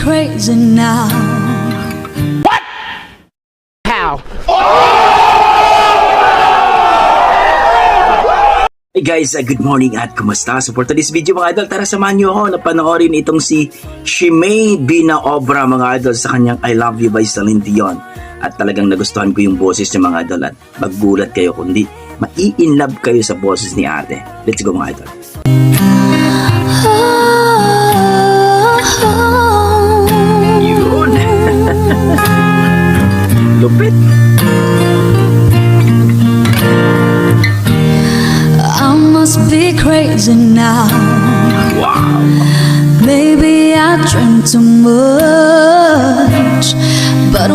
crazy now. How? Hey guys, good morning at kumusta? So for today's video mga idol, tara samahan nyo ako na panoorin itong si Shimei Binaobra mga idol sa kanyang I Love You by Celine Dion. At talagang nagustuhan ko yung boses niya mga idol at maggulat kayo kundi mai-inlove kayo sa boses ni ate. Let's go mga idol. Yun! Lupit! I must be crazy now. Wow! Maybe I drink too much, but